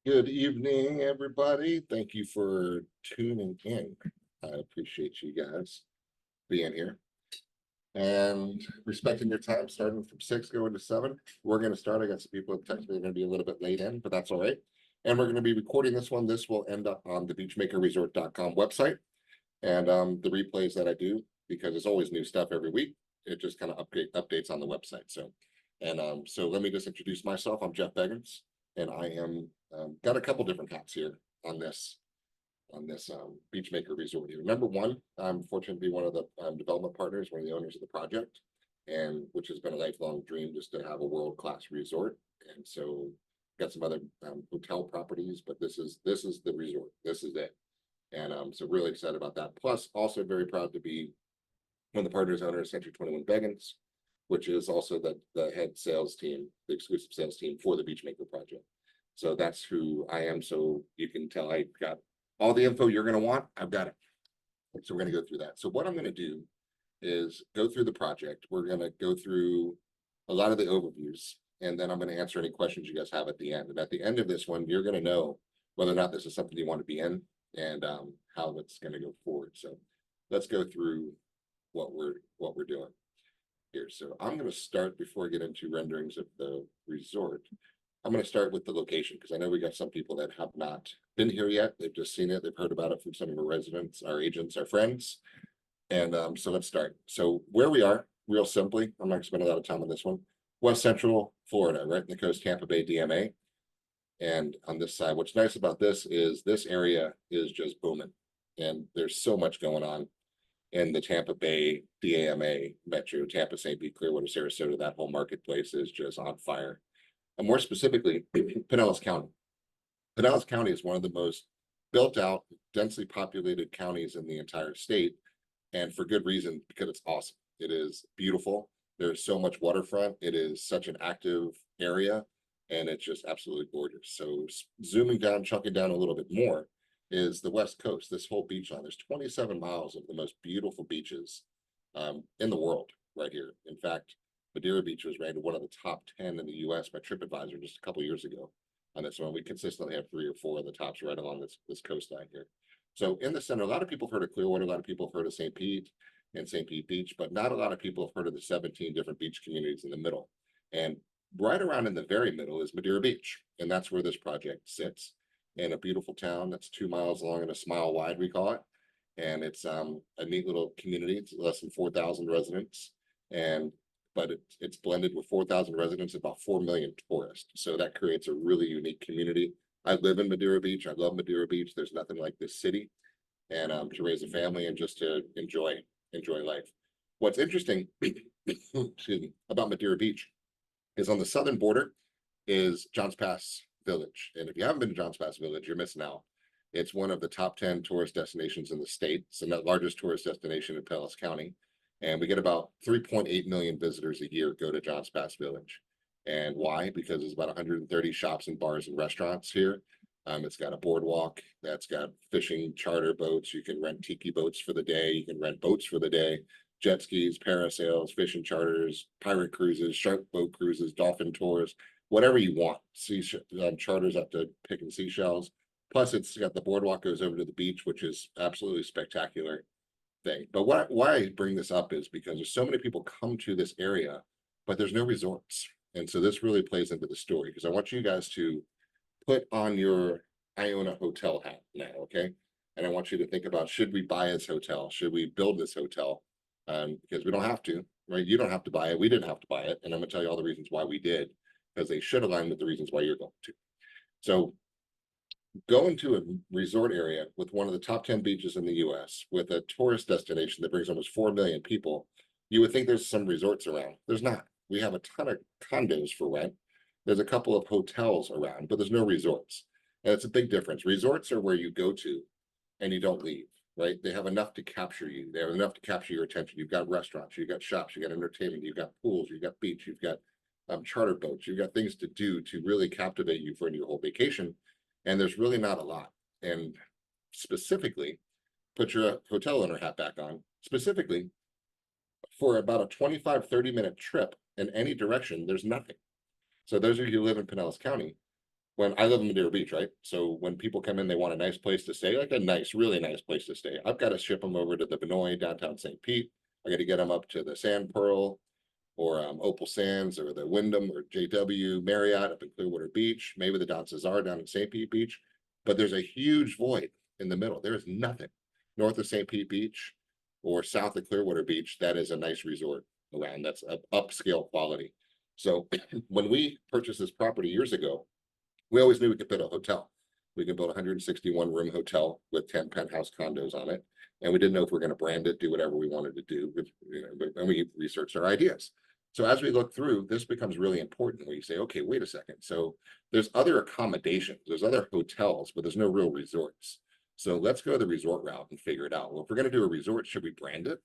Good evening, everybody. Thank you for tuning in. I appreciate you guys being here and respecting your time, starting from 6, going to 7. We're going to start. I got some people technically going to be a little bit late in, but that's all right. And we're going to be recording this one. This will end up on the beachmakerresort.com website. And the replays that I do, because it's always new stuff every week, it just kind of updates on the website. So let me just introduce myself. I'm Jeff Beggins, and I am got a couple different hats here on this Beachmaker Resort here. Number one, I'm fortunate to be one of the development partners, one of the owners of the project, and which has been a lifelong dream just to have a world-class resort. And so got some other hotel properties, but this is the resort. This is it. And so really excited about that. Plus, also very proud to be one of the partners, owners, C21 Beggins, which is also the head sales team, the exclusive sales team for the Beachmaker project. So that's who I am. So you can tell I got all the info you're going to want. I've got it. So we're going to go through that. So what I'm going to do is go through the project. We're going to go through a lot of the overviews, and then I'm going to answer any questions you guys have at the end. And at the end of this one, you're going to know whether or not this is something you want to be in and how it's going to go forward. So let's go through what we're doing here. So I'm going to start before I get into renderings of the resort. I'm going to start with the location because I know we got some people that have not been here yet. They've just seen it. They've heard about it from some of our residents, our agents, our friends. And so let's start. So where we are, real simply, I'm not going to spend a lot of time on this one. West Central Florida, right in the coast, Tampa Bay DMA. And on this side, what's nice about this area is just booming. And there's so much going on in the Tampa Bay DMA metro, Tampa, St. Pete, Clearwater, Sarasota. That whole marketplace is just on fire. And more specifically, Pinellas County. Pinellas County is one of the most built out, densely populated counties in the entire state. And for good reason, because it's awesome. It is beautiful. There's so much waterfront. It is such an active area. And it's just absolutely gorgeous. So zooming down, chunking down a little bit more is the West Coast, this whole beach line. There's 27 miles of the most beautiful beaches in the world right here. In fact, Madeira Beach was ranked one of the top 10 in the US by TripAdvisor just a couple years ago on this one. We consistently have 3 or 4 of the tops right along this coastline here. So in the center, a lot of people have heard of Clearwater, a lot of people have heard of St. Pete and St. Pete Beach, but not a lot of people have heard of the 17 different beach communities in the middle. And right around in the very middle is Madeira Beach, and that's where this project sits in a beautiful town that's 2 miles long and a smile wide, we call it. And it's a neat little community. It's less than 4,000 residents, but it's blended with 4,000 residents, about 4 million tourists. So that creates a really unique community. I live in Madeira Beach. I love Madeira Beach. There's nothing like this city, and to raise a family and just to enjoy life. What's interesting, excuse me, about Madeira Beach is on the southern border is Johns Pass Village. And if you haven't been to Johns Pass Village, you're missing out. It's one of the top 10 tourist destinations in the state. It's the largest tourist destination in Pinellas County. And we get about 3.8 million visitors a year go to Johns Pass Village. And why? Because there's about 130 shops and bars and restaurants here. It's got a boardwalk that's got fishing charter boats. You can rent tiki boats for the day. You can rent boats for the day. Jet skis, parasails, fishing charters, pirate cruises, shark boat cruises, dolphin tours, whatever you want. Charters up to picking seashells. Plus, it's got the boardwalk goes over to the beach, which is absolutely spectacular thing. But why I bring this up is because there's so many people come to this area, but there's no resorts. And so this really plays into the story because I want you guys to put on your I own a hotel hat now, okay? And I want you to think about, should we buy this hotel? Should we build this hotel? Because we don't have to, right? You don't have to buy it. We didn't have to buy it. And I'm gonna tell you all the reasons why we did, because they should align with the reasons why you're going to. So go into a resort area with one of the top 10 beaches in the US with a tourist destination that brings almost 4 million people. You would think there's some resorts around. There's not. We have a ton of condos for rent. There's a couple of hotels around, but there's no resorts. And it's a big difference. Resorts are where you go to and you don't leave, right? They have enough to capture you. They have enough to capture your attention. You've got restaurants, you've got shops, you've got entertainment, you've got pools, you've got beach, you've got charter boats, you've got things to do to really captivate you for your whole vacation. And there's really not a lot. And specifically, put your hotel owner hat back on, specifically for about a 25, 30-minute trip in any direction, there's nothing. So those of you who live in Pinellas County, when I live in Madeira Beach, right? So when people come in, they want a nice place to stay, like a nice, really nice place to stay. I've got to ship them over to the Vinoy, downtown St. Pete. I got to get them up to the Sand Pearl or Opal Sands or the Wyndham or JW Marriott up in Clearwater Beach, maybe the Don Cesar down in St. Pete Beach. But there's a huge void in the middle. There is nothing north of St. Pete Beach or south of Clearwater Beach that is a nice resort around that's upscale quality. So when we purchased this property years ago, we always knew we could build a hotel. We could build a 161 room hotel with 10 penthouse condos on it. And we didn't know if we were going to brand it, do whatever we wanted to do. And we researched our ideas. So as we look through, this becomes really important where you say, okay, wait a second. So there's other accommodations, there's other hotels, but there's no real resorts. So let's go the resort route and figure it out. Well, if we're going to do a resort, should we brand it?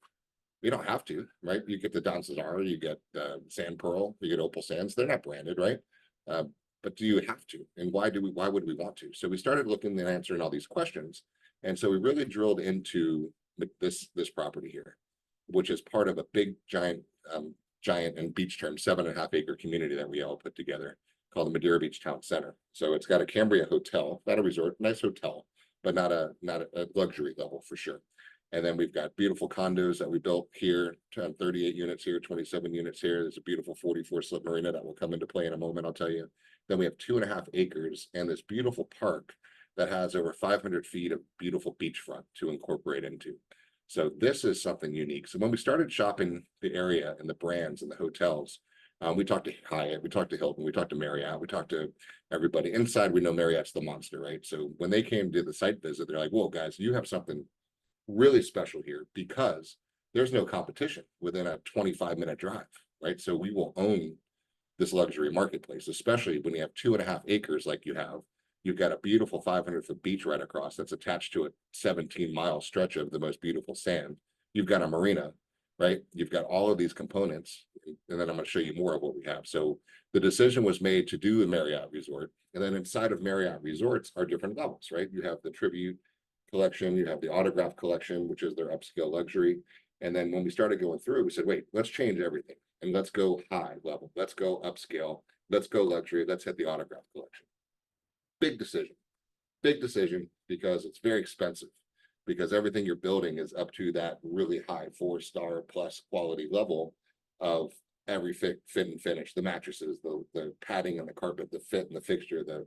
We don't have to, right? You get the Don Cesar, you get Sand Pearl, you get Opal Sands. They're not branded, right? But do you have to? And why would we want to? So we started looking and answering all these questions. And so we really drilled into this property here, which is part of a big, giant and beach term 7.5 acre community that we all put together called the Madeira Beach Town Center. So it's got a Cambria hotel, not a resort, nice hotel, but not a luxury level for sure. And then we've got beautiful condos that we built here, 38 units here, 27 units here. There's a beautiful 44 slip marina that will come into play in a moment, I'll tell you. Then we have 2.5 acres and this beautiful park that has over 500 feet of beautiful beachfront to incorporate into. So this is something unique. So when we started shopping the area and the brands and the hotels, we talked to Hyatt, we talked to Hilton, we talked to Marriott, we talked to everybody. Inside, we know Marriott's the monster, right? So when they came to the site visit, they're like, whoa, guys, you have something really special here because there's no competition within a 25-minute drive, right? So we will own this luxury marketplace, especially when you have 2.5 acres like you have. You've got a beautiful 500-foot beach right across that's attached to a 17-mile stretch of the most beautiful sand. You've got a marina, right? You've got all of these components, and then I'm going to show you more of what we have. So the decision was made to do a Marriott resort, and then inside of Marriott resorts are different levels, right? You have the Tribute collection, you have the Autograph collection, which is their upscale luxury. And then when we started going through, we said, wait, let's change everything and let's go high level, let's go upscale, let's go luxury, let's hit the Autograph collection. Big decision because it's very expensive, because everything you're building is up to that really high 4-star plus quality level of every fit and finish, the mattresses, the padding and the carpet, the fit and the fixture, the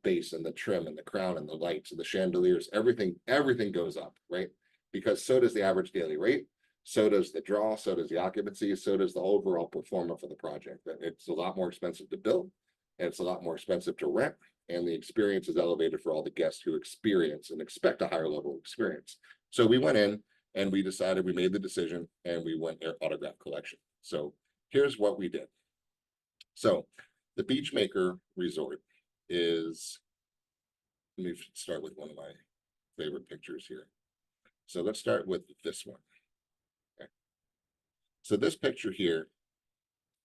base and the trim and the crown and the lights and the chandeliers, everything goes up, right? Because so does the average daily rate, so does the draw, so does the occupancy, so does the overall performance for the project. It's a lot more expensive to build, and it's a lot more expensive to rent, and the experience is elevated for all the guests who experience and expect a higher level of experience. So we went in and we decided, we made the decision, and we went Autograph collection. So here's what we did. So the Beachmaker Resort is, let me start with one of my favorite pictures here. So let's start with this one. Okay. So this picture here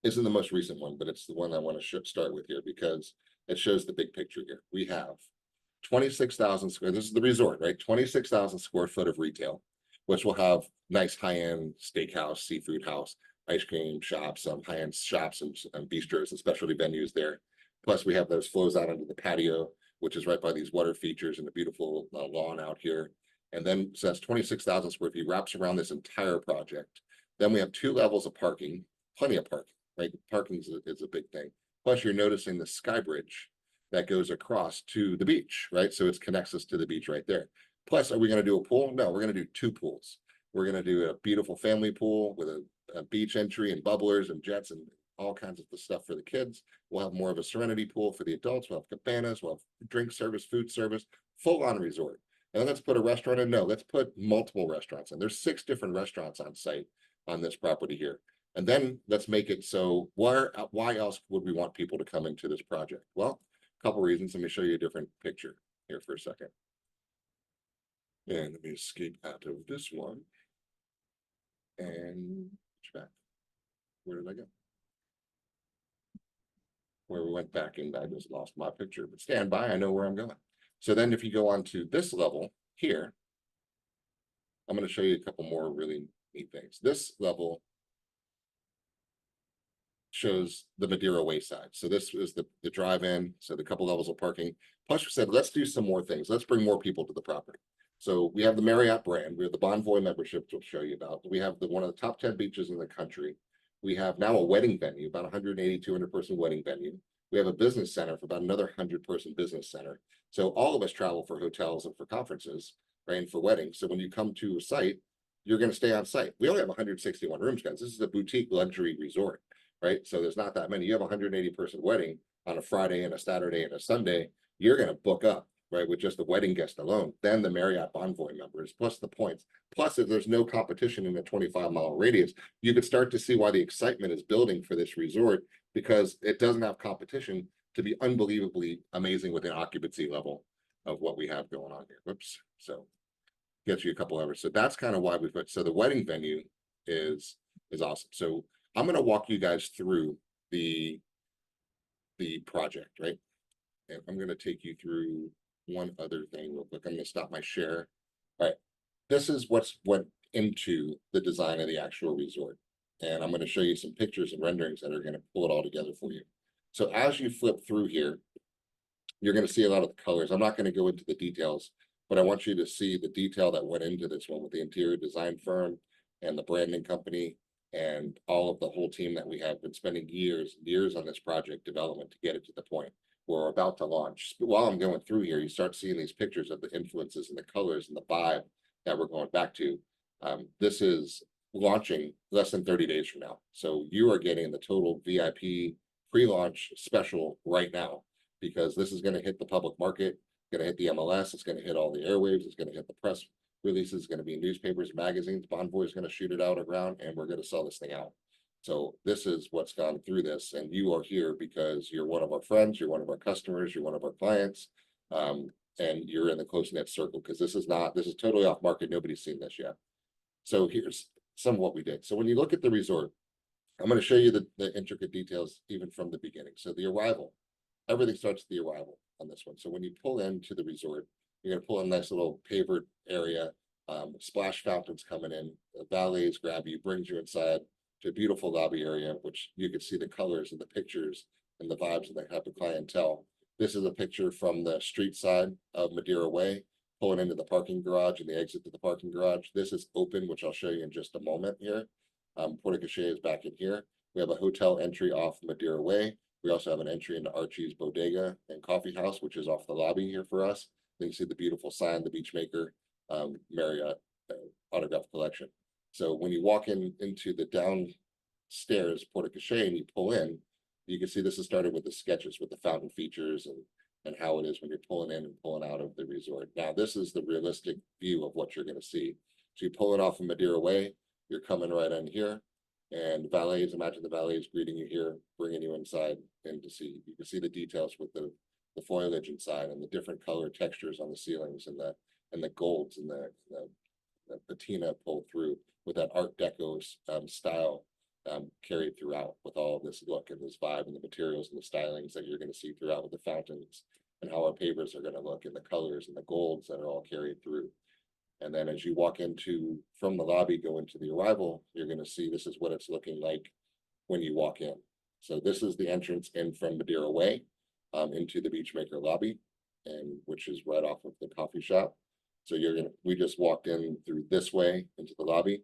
isn't the most recent one, but it's the one I want to start with here because it shows the big picture here. We have 26,000 square, this is the resort, right? 26,000 square foot of retail, which will have nice high-end steakhouse, seafood house, ice cream shops, high-end shops and bistros and specialty venues there. Plus, we have those flows out into the patio, which is right by these water features and the beautiful lawn out here. And then, so that's 26,000 square feet, wraps around this entire project. Then we have 2 levels of parking, plenty of parking, right? Parking is a big thing. Plus, you're noticing the sky bridge that goes across to the beach, right? So it connects us to the beach right there. Plus, are we going to do a pool? No, we're going to do 2 pools. We're going to do a beautiful family pool with a beach entry and bubblers and jets and all kinds of the stuff for the kids. We'll have more of a serenity pool for the adults. We'll have cabanas, we'll have drink service, food service, full-on resort. And then let's put a restaurant in. No, let's put multiple restaurants in. There's 6 different restaurants on site on this property here. And then let's make it so why else would we want people to come into this project? Well, a couple reasons. Let me show you a different picture here for a second. And let me escape out of this one. And back. Where did I go? Where we went back and I just lost my picture, but stand by, I know where I'm going. So then if you go on to this level here, I'm going to show you a couple more really neat things. This level shows the Madeira Way side. So this is the drive-in, so the couple levels of parking. Plus we said, let's do some more things. Let's bring more people to the property. So we have the Marriott brand, we have the Bonvoy membership, which we'll show you about. We have one of the top 10 beaches in the country. We have now a wedding venue, about 180, 200 person wedding venue. We have a business center for about another 100 person business center. So all of us travel for hotels and for conferences, right, and for weddings. So when you come to a site, you're going to stay on site. We only have 161 rooms, guys. This is a boutique luxury resort, right? So there's not that many. You have a 180 person wedding on a Friday and a Saturday and a Sunday. You're going to book up, right, with just the wedding guest alone. Then the Marriott Bonvoy members, plus the points. Plus, if there's no competition in a 25-mile radius, you could start to see why the excitement is building for this resort, because it doesn't have competition to be unbelievably amazing with an occupancy level of what we have going on here. Whoops. So gets you a couple hours. So that's kind of why we put, so the wedding venue is awesome. So I'm going to walk you guys through the project, right? And I'm going to take you through one other thing real quick. I'm going to stop my share. All right. This is what's went into the design of the actual resort. And I'm going to show you some pictures and renderings that are going to pull it all together for you. So as you flip through here, you're going to see a lot of the colors. I'm not going to go into the details, but I want you to see the detail that went into this one with the interior design firm and the branding company and all of the whole team that we have been spending years on this project development to get it to the point where we're about to launch. But while I'm going through here, you start seeing these pictures of the influences and the colors and the vibe that we're going back to. This is launching less than 30 days from now. So you are getting the total VIP pre-launch special right now, because this is going to hit the public market, going to hit the MLS, it's going to hit all the airwaves, it's going to hit the press releases, it's going to be newspapers, magazines. Bonvoy is going to shoot it out around, and we're going to sell this thing out. So this is what's gone through this, and you are here because you're one of our friends, you're one of our customers, you're one of our clients, and you're in the close-knit circle, because this is totally off market. Nobody's seen this yet. So here's some of what we did. So when you look at the resort, I'm going to show you the intricate details even from the beginning. So the arrival, everything starts at the arrival on this one. So when you pull into the resort, you're going to pull in a nice little pavered area, splash fountains coming in, the valets grab you, brings you inside to a beautiful lobby area, which you can see the colors and the pictures and the vibes of the type of clientele. This is a picture from the street side of Madeira Way, pulling into the parking garage and the exit to the parking garage. This is open, which I'll show you in just a moment here. Porticache is back in here. We have a hotel entry off Madeira Way. We also have an entry into Archie's Bodega and Coffee House, which is off the lobby here for us. Then you see the beautiful sign, the Beachmaker Marriott autograph collection. So when you walk into the downstairs Porticache and you pull in, you can see this is started with the sketches with the fountain features and how it is when you're pulling in and pulling out of the resort. Now, this is the realistic view of what you're going to see. So you pull it off of Madeira Way, you're coming right in here, and valets, imagine the valets greeting you here, bringing you inside, and you can see the details with the foliage inside and the different color textures on the ceilings and the golds and the patina pulled through with that Art Deco style carried throughout, with all of this look and this vibe and the materials and the stylings that you're going to see throughout with the fountains and how our pavers are going to look and the colors and the golds that are all carried through. And then as you walk from the lobby, go into the arrival, you're going to see this is what it's looking like when you walk in. So this is the entrance in from Madeira Way into the Beachmaker lobby, and which is right off of the coffee shop. So we just walked in through this way into the lobby.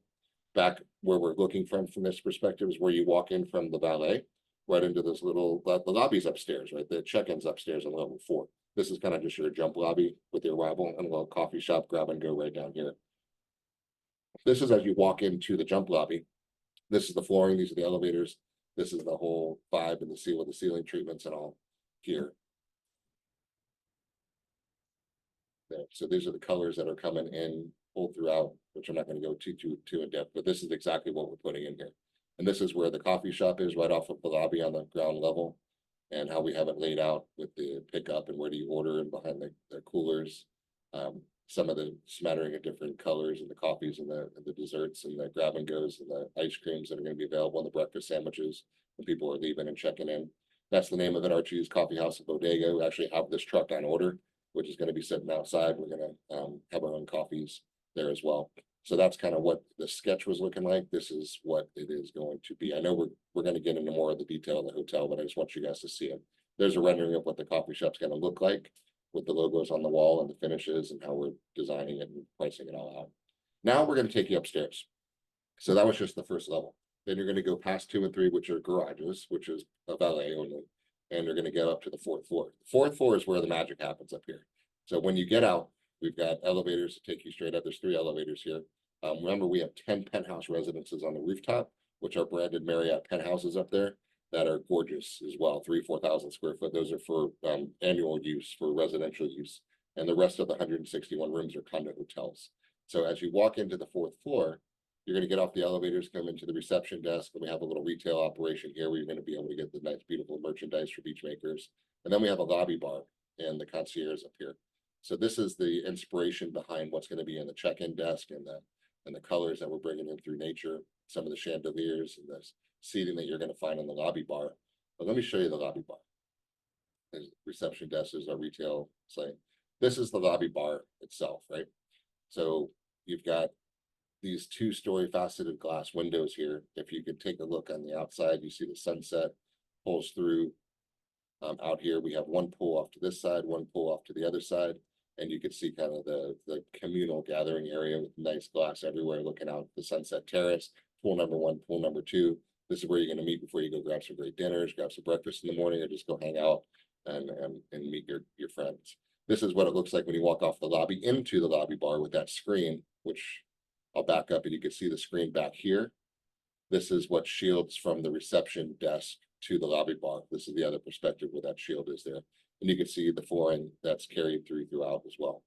Back where we're looking from this perspective is where you walk in from the valet, right into this the lobby's upstairs, right? The check-in's upstairs on level 4. This is kind of just your jump lobby with the arrival and a little coffee shop, grab and go right down here. This is as you walk into the jump lobby. This is the flooring, these are the elevators. This is the whole vibe and the ceiling treatments and all here. There. So these are the colors that are coming in pulled throughout, which I'm not going to go too in depth, but this is exactly what we're putting in here. And this is where the coffee shop is, right off of the lobby on the ground level, and how we have it laid out with the pickup and where do you order and behind the coolers. Some of the smattering of different colors and the coffees and the desserts and the grab and goes and the ice creams that are going to be available, and the breakfast sandwiches when people are leaving and checking in. That's the name of it, Archie's Coffee House and Bodega. We actually have this truck on order, which is going to be sitting outside. We're going to have our own coffees there as well. So that's kind of what the sketch was looking like. This is what it is going to be. I know we're going to get into more of the detail of the hotel, but I just want you guys to see it. There's a rendering of what the coffee shop's going to look like with the logos on the wall and the finishes and how we're designing it and pricing it all out. Now we're going to take you upstairs. So that was just the first level. Then you're going to go past 2 and 3, which are garages, which is a valet only. And you're going to go up to the 4th floor. The 4th floor is where the magic happens up here. So when you get out, we've got elevators to take you straight up. There's 3 elevators here. Remember, we have 10 penthouse residences on the rooftop, which are branded Marriott penthouses up there that are gorgeous as well. 4,000 square foot. Those are for annual use, for residential use. And the rest of the 161 rooms are condo hotels. So as you walk into the 4th floor, you're going to get off the elevators, come into the reception desk, and we have a little retail operation here where you're going to be able to get the nice, beautiful merchandise for Beachmakers. And then we have a lobby bar and the concierge up here. So this is the inspiration behind what's going to be in the check-in desk and the colors that we're bringing in through nature, some of the chandeliers and the seating that you're going to find in the lobby bar. But let me show you the lobby bar. The reception desk is our retail site. This is the lobby bar itself, right? So you've got these 2-story faceted glass windows here. If you could take a look on the outside, you see the sunset pulls through. Out here, we have one pull off to this side, one pull off to the other side. And you can see kind of the communal gathering area with nice glass everywhere looking out the Sunset Terrace. Pool number 1, pool number 2. This is where you're going to meet before you go grab some great dinners, grab some breakfast in the morning, or just go hang out and meet your friends. This is what it looks like when you walk off the lobby into the lobby bar with that screen, which I'll back up and you can see the screen back here. This is what shields from the reception desk to the lobby bar. This is the other perspective where that shield is there. And you can see the flooring that's carried throughout as well.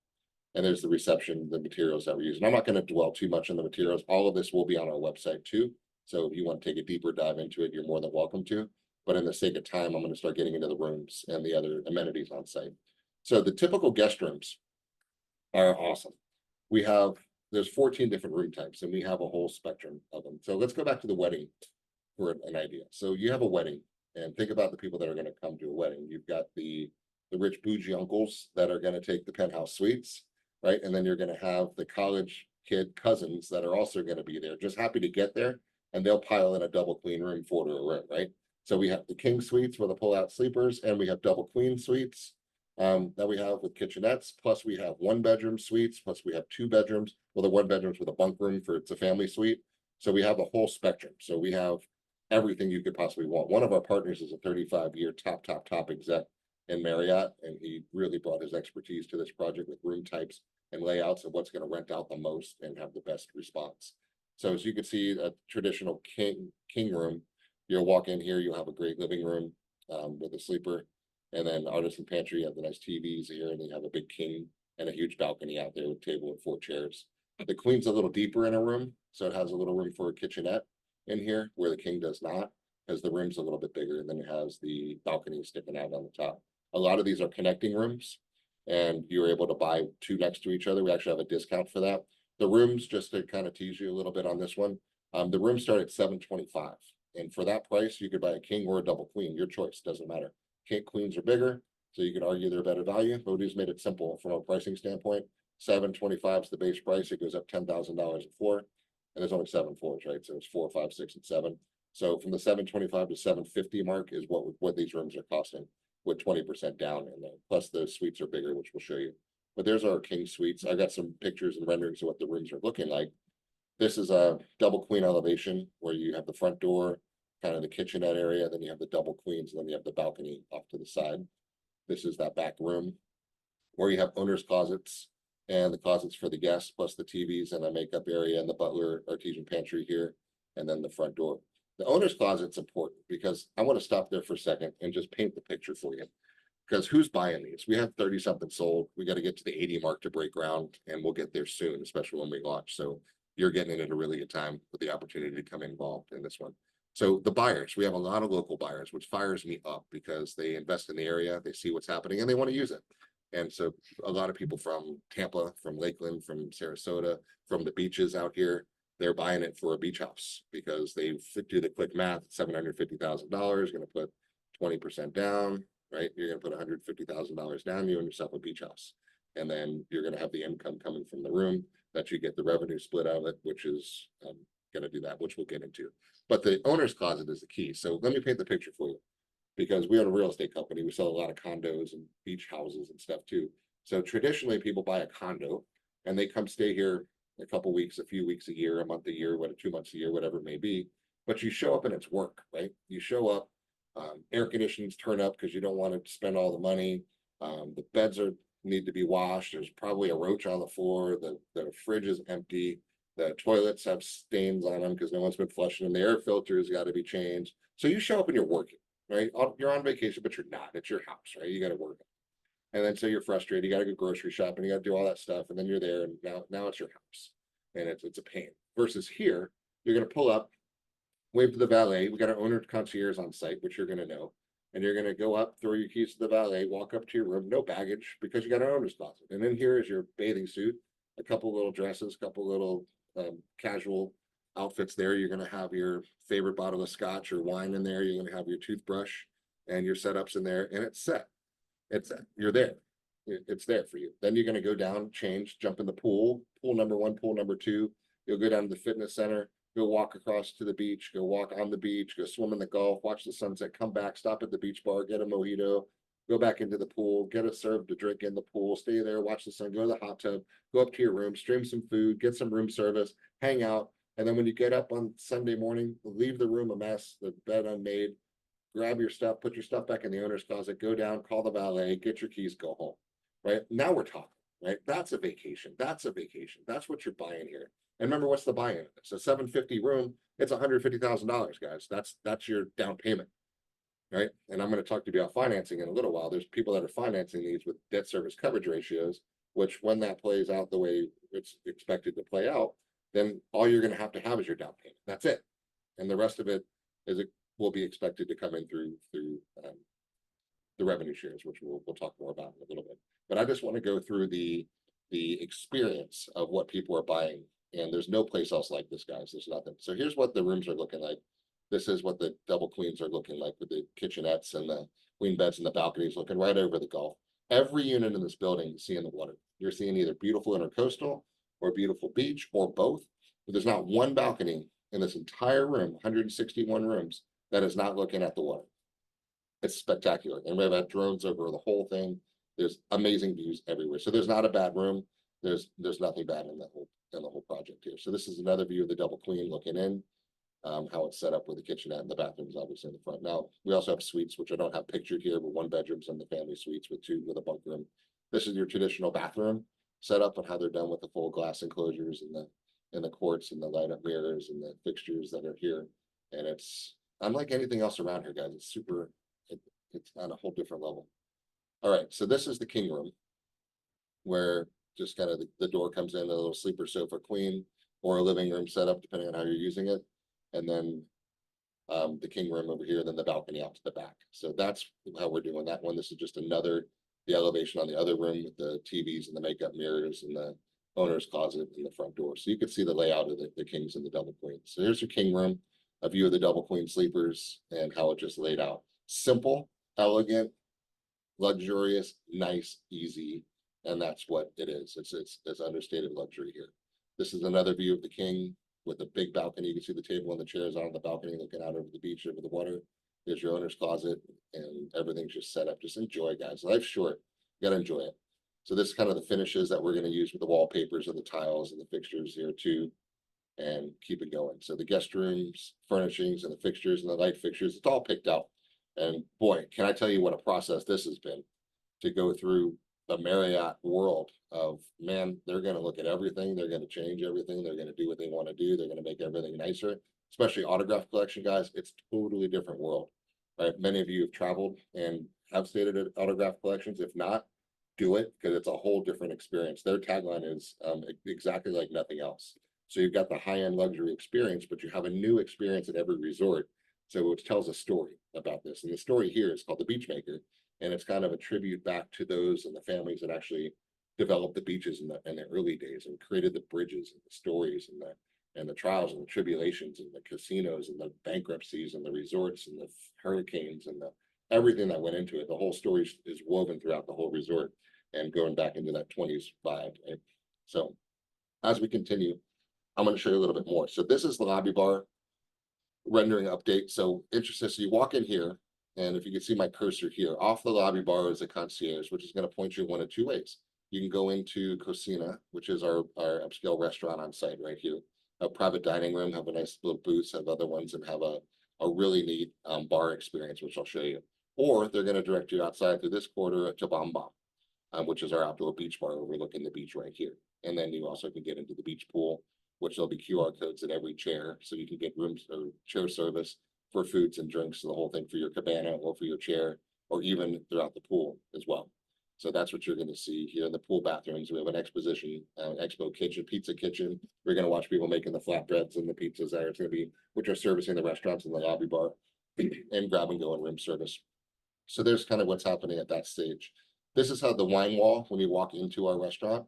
And there's the reception, the materials that we're using. I'm not going to dwell too much on the materials. All of this will be on our website too. So if you want to take a deeper dive into it, you're more than welcome to. But in the sake of time, I'm going to start getting into the rooms and the other amenities on site. So the typical guest rooms are awesome. There's 14 different room types and we have a whole spectrum of them. So let's go back to the wedding for an idea. So you have a wedding and think about the people that are going to come to a wedding. You've got the rich bougie uncles that are going to take the penthouse suites, right? And then you're going to have the college kid cousins that are also going to be there, just happy to get there, and they'll pile in a double queen room, 4 to a room, right? So we have the king suites with the pull-out sleepers, and we have double queen suites that we have with kitchenettes, plus we have 1-bedroom suites, plus we have 2 bedrooms. Well, the 1 bedrooms with a bunk room it's a family suite. So we have a whole spectrum. So we have everything you could possibly want. One of our partners is a 35-year top exec in Marriott, and he really brought his expertise to this project with room types and layouts of what's going to rent out the most and have the best response. So as you can see, a traditional king room, you'll walk in here, you'll have a great living room with a sleeper, and then artisan pantry, you have the nice TVs here, and you have a big king and a huge balcony out there with a table and 4 chairs. The queen's a little deeper in a room, so it has a little room for a kitchenette in here where the king does not, because the room's a little bit bigger, and then it has the balcony sticking out on the top. A lot of these are connecting rooms, and you're able to buy 2 next to each other. We actually have a discount for that. The rooms, just to kind of tease you a little bit on this one, the rooms start at $725, and for that price, you could buy a king or a double queen. Your choice, doesn't matter. King queens are bigger, so you could argue they're better value, but we just made it simple from a pricing standpoint. $725 is the base price. It goes up $10,000 a floor, and there's only 7 floors, right? So it's 4, 5, 6, and 7. So from the $725 to $750 mark is what these rooms are costing, with 20% down in there. Plus the suites are bigger, which we'll show you. But there's our king suites. I got some pictures and renderings of what the rooms are looking like. This is a double queen elevation where you have the front door, kind of the kitchenette area, then you have the double queens, and then you have the balcony off to the side. This is that back room where you have owner's closets and the closets for the guests, plus the TVs and a makeup area and the butler artesian pantry here, and then the front door. The owner's closet's important because I want to stop there for a second and just paint the picture for you. Because who's buying these? We have 30 something sold. We got to get to the 80 mark to break ground, and we'll get there soon, especially when we launch. So you're getting in at a really good time with the opportunity to come involved in this one. So the buyers, we have a lot of local buyers, which fires me up because they invest in the area, they see what's happening, and they want to use it. And so a lot of people from Tampa, from Lakeland, from Sarasota, from the beaches out here, they're buying it for a beach house because they do the quick math, $750,000, going to put 20% down, right? You're going to put $150,000 down, you own yourself a beach house. And then you're going to have the income coming from the room that you get the revenue split out of it, which is going to do that, which we'll get into. But the owner's closet is the key. So let me paint the picture for you, because we own a real estate company. We sell a lot of condos and beach houses and stuff too. So traditionally people buy a condo and they come stay here a couple weeks, a few weeks a year, a month a year, 2 months a year, whatever it may be. But you show up and it's work, right? You show up, air conditionings turn up because you don't want to spend all the money. The beds need to be washed. There's probably a roach on the floor. The fridge is empty. The toilets have stains on them because no one's been flushing them. The air filter has got to be changed. So you show up and you're working, right? You're on vacation, but you're not. It's your house, right? You got to work. And then so you're frustrated. You got to go grocery shopping. You got to do all that stuff, and then you're there, and now it's your house, and it's a pain. Versus here, you're going to pull up, wave to the valet. We got our owner concierge on site, which you're going to know. And you're going to go up, throw your keys to the valet, walk up to your room, no baggage, because you got an owner's closet. And then here is your bathing suit, a couple little dresses, couple little casual outfits there. You're going to have your favorite bottle of scotch or wine in there. You're going to have your toothbrush and your setups in there, and it's set. You're there. It's there for you. Then you're going to go down, change, jump in the pool number 1, pool number 2. You'll go down to the fitness center, go walk across to the beach, go walk on the beach, go swim in the Gulf, watch the sunset, come back, stop at the beach bar, get a mojito, go back into the pool, get a serve to drink in the pool, stay there, watch the sun, go to the hot tub, go up to your room, stream some food, get some room service, hang out. And then when you get up on Sunday morning, leave the room a mess, the bed unmade, grab your stuff, put your stuff back in the owner's closet, go down, call the valet, get your keys, go home, right? Now we're talking, right? That's a vacation. That's a vacation. That's what you're buying here. And remember, what's the buy-in? It's a $750 room. It's $150,000, guys. That's your down payment, right? And I'm going to talk to you about financing in a little while. There's people that are financing these with debt service coverage ratios, which when that plays out the way it's expected to play out, then all you're going to have is your down payment. That's it. And the rest of it will be expected to come in through the revenue shares, which we'll talk more about in a little bit. But I just want to go through the experience of what people are buying. And there's no place else like this, guys. There's nothing. So here's what the rooms are looking like. This is what the double queens are looking like, with the kitchenettes and the queen beds and the balconies looking right over the Gulf. Every unit in this building is seeing the water. You're seeing either beautiful intercoastal or beautiful beach or both. But there's not one balcony in this entire room, 161 rooms, that is not looking at the water. It's spectacular. And we have had drones over the whole thing. There's amazing views everywhere. So there's not a bad room. There's nothing bad in the whole project here. So this is another view of the double queen looking in, how it's set up with the kitchenette and the bathrooms obviously in the front. Now we also have suites, which I don't have pictured here, but 1 bedrooms and the family suites with 2 with a bunk room. This is your traditional bathroom setup and how they're done with the full glass enclosures and the quartz and the light up mirrors and the fixtures that are here. And it's unlike anything else around here, guys. It's super, it's on a whole different level. All right, so this is the king room, where just kind of the door comes in, a little sleeper sofa queen, or a living room setup, depending on how you're using it. And then the king room over here, then the balcony out to the back. So that's how we're doing that one. This is just the elevation on the other room with the TVs and the makeup mirrors and the owner's closet in the front door. So you can see the layout of the kings and the double queens. So here's your king room, a view of the double queen sleepers and how it just laid out. Simple, elegant, luxurious, nice, easy. And that's what it is. It's understated luxury here. This is another view of the king with a big balcony. You can see the table and the chairs on the balcony looking out over the beach, over the water. There's your owner's closet, and everything's just set up. Just enjoy, guys. Life's short. You gotta enjoy it. So this is kind of the finishes that we're going to use with the wallpapers and the tiles and the fixtures here too, and keep it going. So the guest rooms, furnishings, and the fixtures and the light fixtures, it's all picked out. And boy, can I tell you what a process this has been to go through the Marriott world of, man, they're going to look at everything. They're going to change everything. They're going to do what they want to do. They're going to make everything nicer, especially autograph collection, guys. It's totally different world, right? Many of you have traveled and have stayed at autograph collections. If not, do it, because it's a whole different experience. Their tagline is exactly like nothing else. So you've got the high-end luxury experience, but you have a new experience at every resort. So it tells a story about this. And the story here is called The Beachmaker. And it's kind of a tribute back to those and the families that actually developed the beaches in the early days and created the bridges and the stories and the trials and the tribulations and the casinos and the bankruptcies and the resorts and the hurricanes and everything that went into it. The whole story is woven throughout the whole resort. and going back into that 20s vibe. Right? So as we continue, I'm going to show you a little bit more. So this is the lobby bar rendering update. So interesting. So you walk in here, and if you can see my cursor here, off the lobby bar is a concierge, which is going to point you one of two ways. You can go into Cocina, which is our upscale restaurant on site right here. A private dining room, have a nice little booths, have other ones, and have a really neat bar experience, which I'll show you. Or they're going to direct you outside through this quarter to Bam Bam, which is our outdoor beach bar overlooking the beach right here. And then you also can get into the beach pool, which there'll be QR codes at every chair, so you can get rooms or chair service for foods and drinks, so the whole thing for your cabana or for your chair, or even throughout the pool as well. So that's what you're going to see here in the pool bathrooms. We have an expo kitchen, pizza kitchen. We're going to watch people making the flatbreads and the pizzas there. It's going to be, which are servicing the restaurants in the lobby bar and grab and go and room service. So there's kind of what's happening at that stage. This is how the wine wall, when you walk into our restaurant,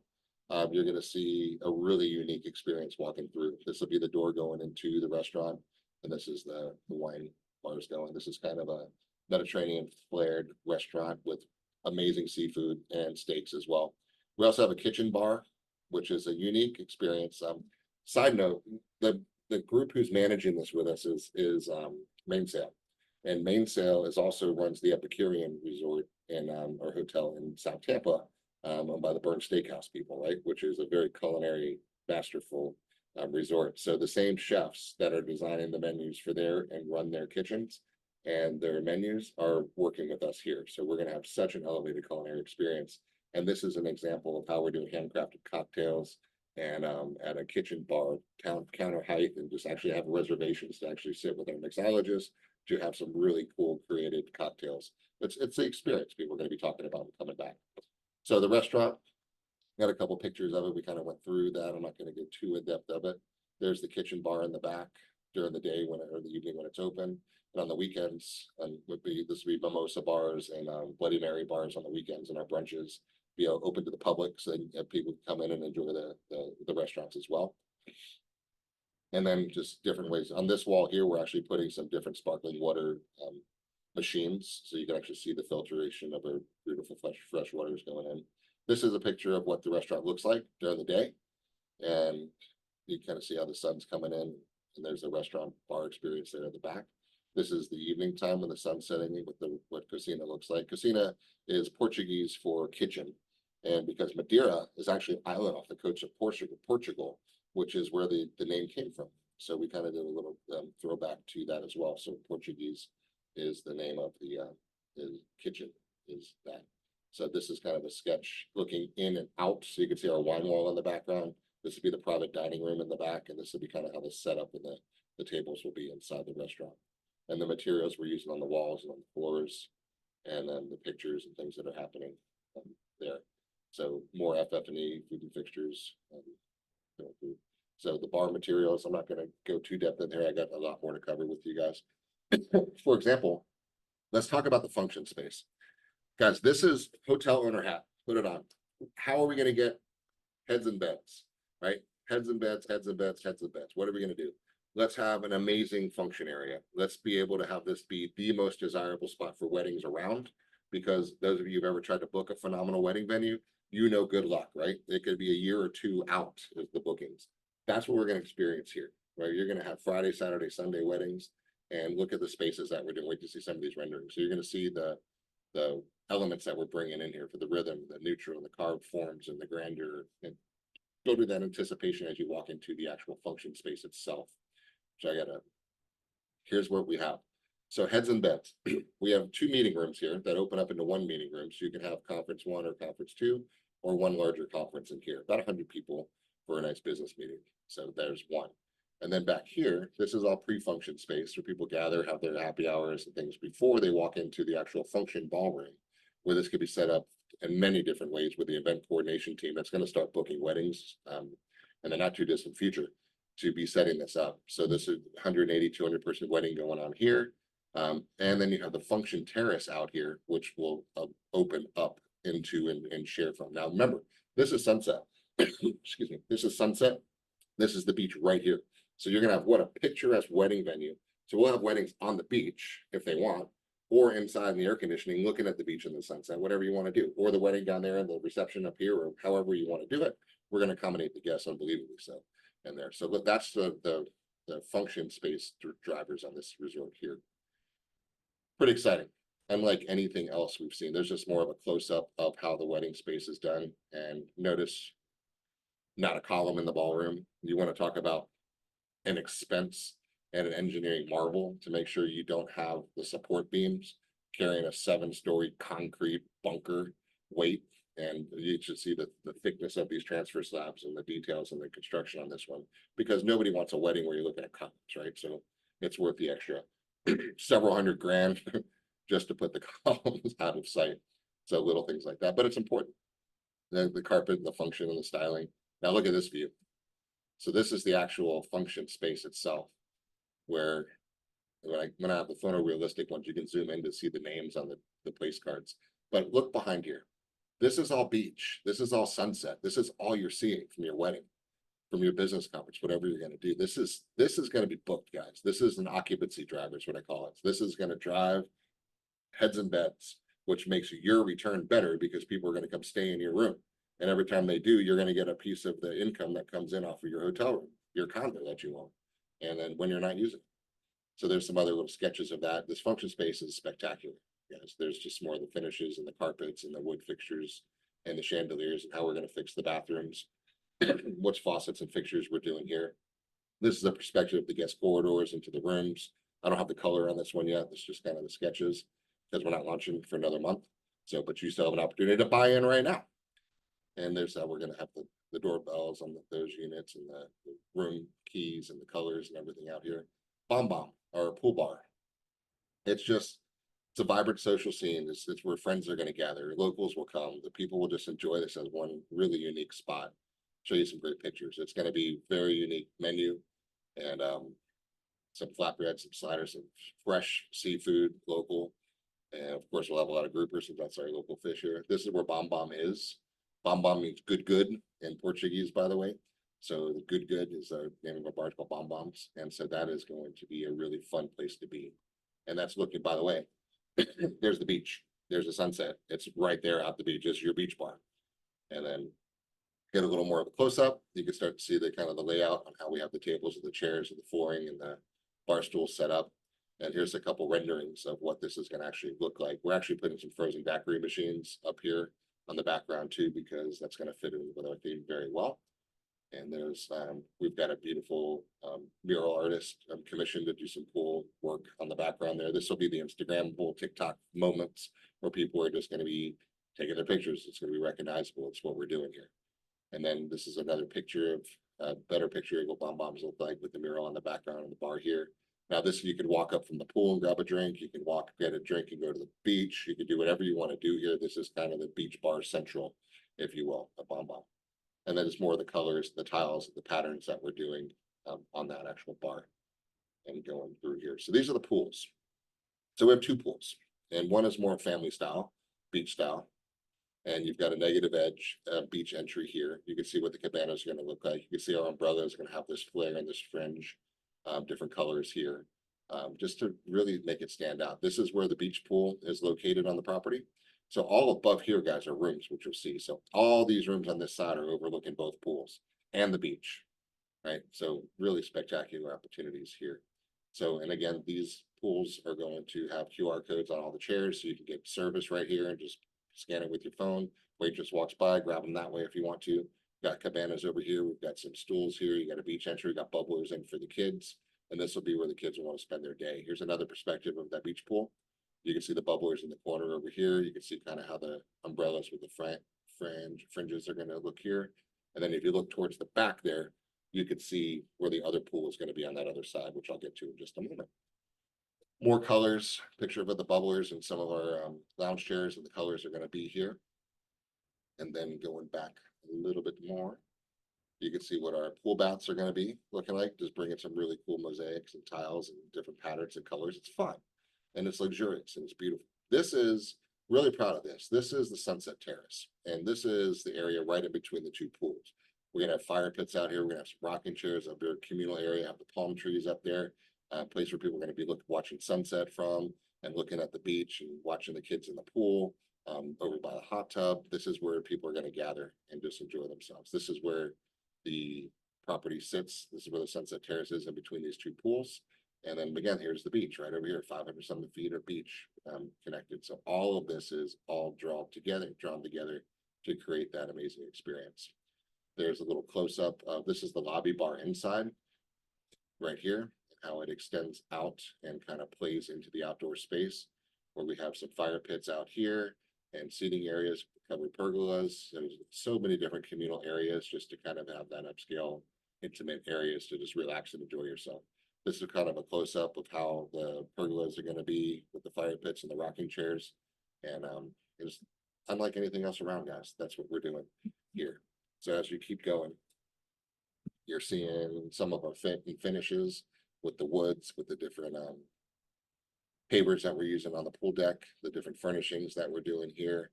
you're going to see a really unique experience walking through. This will be the door going into the restaurant, and this is the wine bars going. This is kind of a Mediterranean flared restaurant with amazing seafood and steaks as well. We also have a kitchen bar, which is a unique experience. Side note, the group who's managing this with us is Mainsail. And Mainsail is also runs the Epicurean Resort and our hotel in South Tampa, owned by the Burn Steakhouse people, right? Which is a very culinary, masterful resort. So the same chefs that are designing the menus for there and run their kitchens and their menus are working with us here. So we're going to have such an elevated culinary experience. And this is an example of how we're doing handcrafted cocktails and at a kitchen bar, counter height, and just actually have reservations to actually sit with our mixologist to have some really cool created cocktails. It's the experience people are going to be talking about coming back. So the restaurant, got a couple pictures of it. We kind of went through that. I'm not going to get too in depth of it. There's the kitchen bar in the back during the day or the evening when it's open. And on the weekends, this would be mimosa bars and Bloody Mary bars on the weekends, and our brunches be open to the public, so people can come in and enjoy the restaurants as well. And then just different ways. On this wall here, we're actually putting some different sparkling water machines, so you can actually see the filtration of our beautiful fresh waters going in. This is a picture of what the restaurant looks like during the day, and you kind of see how the sun's coming in, and there's a restaurant bar experience there at the back. This is the evening time when the sun's setting with what Cocina looks like. Cocina is Portuguese for kitchen, and because Madeira is actually an island off the coast of Portugal, which is where the name came from. So we kind of did a little throwback to that as well. So Portuguese is the name of the kitchen is that. So this is kind of a sketch looking in and out. So you can see our wine wall in the background. This would be the private dining room in the back, and this would be kind of how the setup and the tables will be inside the restaurant. And the materials we're using on the walls and on the floors, and then the pictures and things that are happening there. So more FF&E, food and fixtures. So the bar materials, I'm not going to go too depth in there. I got a lot more to cover with you guys. For example, let's talk about the function space. Guys, this is hotel owner hat. Put it on. How are we going to get heads and beds, right? Heads and beds, heads and beds, heads and beds. What are we going to do? Let's have an amazing function area. Let's be able to have this be the most desirable spot for weddings around, because those of you who've ever tried to book a phenomenal wedding venue, you know, good luck, right? It could be a year or two out of the bookings. That's what we're going to experience here, right? You're going to have Friday, Saturday, Sunday weddings, and look at the spaces that we're doing. Wait to see some of these renderings. So you're going to see the elements that we're bringing in here for the rhythm, the neutral, the carved forms, and the grandeur, and go to that anticipation as you walk into the actual function space itself. So here's what we have. So heads and beds. We have 2 meeting rooms here that open up into 1 meeting room. So you can have conference 1 or conference 2, or 1 larger conference in here, about 100 people for a nice business meeting. So there's 1. And then back here, this is all pre-function space where people gather, have their happy hours and things before they walk into the actual function ballroom, where this could be set up in many different ways with the event coordination team that's going to start booking weddings in the not too distant future to be setting this up. So this is 180, 200 person wedding going on here. And then you have the function terrace out here, which will open up into and share from. Now, remember, this is sunset. Excuse me. This is sunset. This is the beach right here. So you're going to have what a picturesque wedding venue. So we'll have weddings on the beach if they want, or inside in the air conditioning, looking at the beach and the sunset, whatever you want to do, or the wedding down there and the reception up here, or however you want to do it. We're going to accommodate the guests unbelievably so in there. So that's the function space drivers on this resort here. Pretty exciting. Unlike anything else we've seen, there's just more of a close-up of how the wedding space is done. And notice not a column in the ballroom. You want to talk about an expense and an engineering marvel to make sure you don't have the support beams carrying a 7-story concrete bunker weight. And you should see the thickness of these transfer slabs and the details and the construction on this one, because nobody wants a wedding where you're looking at columns, right? So it's worth the extra several hundred grand just to put the columns out of sight. So little things like that, but it's important. The carpet, the function, and the styling. Now look at this view. So this is the actual function space itself, where when I have the photorealistic ones, you can zoom in to see the names on the place cards. But look behind here. This is all beach. This is all sunset. This is all you're seeing from your wedding, from your business conference, whatever you're going to do. This is going to be booked, guys. This is an occupancy driver is what I call it. This is going to drive heads and beds, which makes your return better because people are going to come stay in your room. And every time they do, you're going to get a piece of the income that comes in off of your hotel room, your condo that you own, and then when you're not using it. So there's some other little sketches of that. This function space is spectacular. Yes, there's just more of the finishes and the carpets and the wood fixtures and the chandeliers and how we're going to fix the bathrooms, which faucets and fixtures we're doing here. This is a perspective of the guest corridors into the rooms. I don't have the color on this one yet. It's just kind of the sketches because we're not launching for another month. So, but you still have an opportunity to buy in right now. And there's how we're going to have the doorbells on those units and the room keys and the colors and everything out here. Bomb, or pool bar. It's a vibrant social scene. It's where friends are going to gather. Locals will come. The people will just enjoy this as one really unique spot. Show you some great pictures. It's going to be very unique menu, and some flatbreads, some sliders, some fresh seafood, local. And of course, we'll have a lot of groupers since that's our local fish here. This is where Bom is. Bom means good in Portuguese, by the way. So the good is the name of our bar, called Bombs. And so that is going to be a really fun place to be. And that's looking, by the way, there's the beach. There's the sunset. It's right there at the beach, just your beach bar. And then get a little more of a close-up. You can start to see the kind of the layout on how we have the tables and the chairs and the flooring and the bar stools set up. And here's a couple renderings of what this is going to actually look like. We're actually putting some frozen daiquiri machines up here on the background too, because that's going to fit in with our theme very well. And there's we've got a beautiful mural artist commissioned to do some cool work on the background there. This will be the Instagrammable TikTok moments where people are just going to be taking their pictures. It's going to be recognizable. It's what we're doing here. And then this is another picture of a better picture of what Bombs look like with the mural on the background of the bar here. Now this, you could walk up from the pool and grab a drink. You can walk, get a drink and go to the beach. You can do whatever you want to do here. This is kind of the beach bar central, if you will, a Bomb. And then it's more of the colors, the tiles, the patterns that we're doing on that actual bar and going through here. So these are the pools. So we have 2 pools, and one is more family style, beach style. And you've got a negative edge beach entry here. You can see what the cabana is going to look like. You can see our umbrella is going to have this flare and this fringe, different colors here, just to really make it stand out. This is where the beach pool is located on the property. So all above here, guys, are rooms, which you'll see. So all these rooms on this side are overlooking both pools and the beach, right? So really spectacular opportunities here. So, and again, these pools are going to have QR codes on all the chairs, so you can get service right here and just scan it with your phone. Waitress walks by, grab them that way if you want to. Got cabanas over here. We've got some stools here. You got a beach entry. We got bubblers in for the kids. And this will be where the kids will want to spend their day. Here's another perspective of that beach pool. You can see the bubblers in the corner over here. You can see kind of how the umbrellas with the fringes are going to look here. And then if you look towards the back there, you could see where the other pool is going to be on that other side, which I'll get to in just a moment. More colors, picture of the bubblers and some of our lounge chairs, and the colors are going to be here. And then going back a little bit more, you can see what our pool baths are going to be looking like. Just bringing some really cool mosaics and tiles and different patterns and colors. It's fun. And it's luxurious and it's beautiful. This is, really proud of this. This is the Sunset Terrace. And this is the area right in between the 2 pools. We're going to have fire pits out here. We're going to have some rocking chairs up there, communal area, have the palm trees up there, a place where people are going to be watching sunset from. and looking at the beach and watching the kids in the pool, over by the hot tub. This is where people are going to gather and just enjoy themselves. This is where the property sits. This is where the Sunset Terrace is in between these two pools. And then again, here's the beach right over here, 500 something feet of beach connected. So all of this is all drawn together to create that amazing experience. There's a little close up of this is the lobby bar inside right here, how it extends out and kind of plays into the outdoor space where we have some fire pits out here and seating areas, covered pergolas. There's so many different communal areas just to kind of have that upscale, intimate areas to just relax and enjoy yourself. This is kind of a close up of how the pergolas are going to be with the fire pits and the rocking chairs. And it's unlike anything else around, guys. That's what we're doing here. So as you keep going, you're seeing some of our finishes with the woods, with the different pavers that we're using on the pool deck, the different furnishings that we're doing here.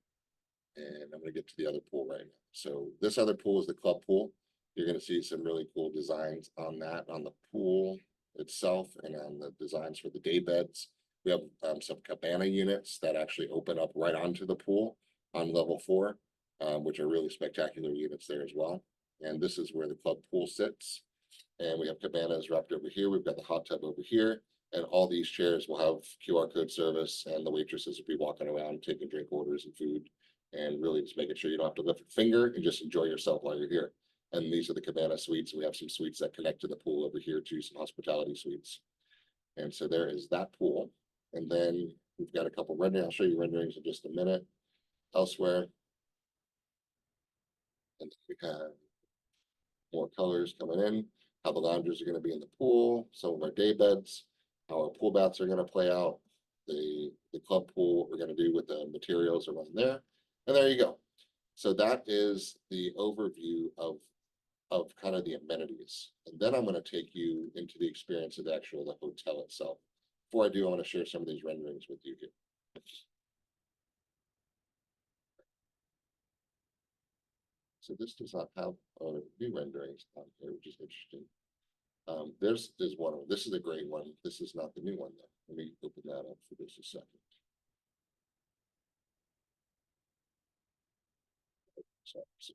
And I'm going to get to the other pool right now. So this other pool is the club pool. You're going to see some really cool designs on that, on the pool itself and on the designs for the day beds. We have some cabana units that actually open up right onto the pool on level 4, which are really spectacular units there as well. And this is where the club pool sits. And we have cabanas wrapped over here. We've got the hot tub over here. And all these chairs will have QR code service, and the waitresses will be walking around taking drink orders and food, and really just making sure you don't have to lift a finger and just enjoy yourself while you're here. And these are the cabana suites. We have some suites that connect to the pool over here too, some hospitality suites. And so there is that pool. And then we've got a couple renderings. I'll show you renderings in just a minute elsewhere. And we have more colors coming in, how the loungers are going to be in the pool, some of our day beds, how our pool baths are going to play out, the club pool, what we're going to do with the materials around there. And there you go. So that is the overview of kind of the amenities. And then I'm going to take you into the experience of the hotel itself. Before I do, I want to share some of these renderings with you here. So this does not have new renderings on here, which is interesting. There's one. This is a great one. This is not the new one though. Let me open that up for just a second. So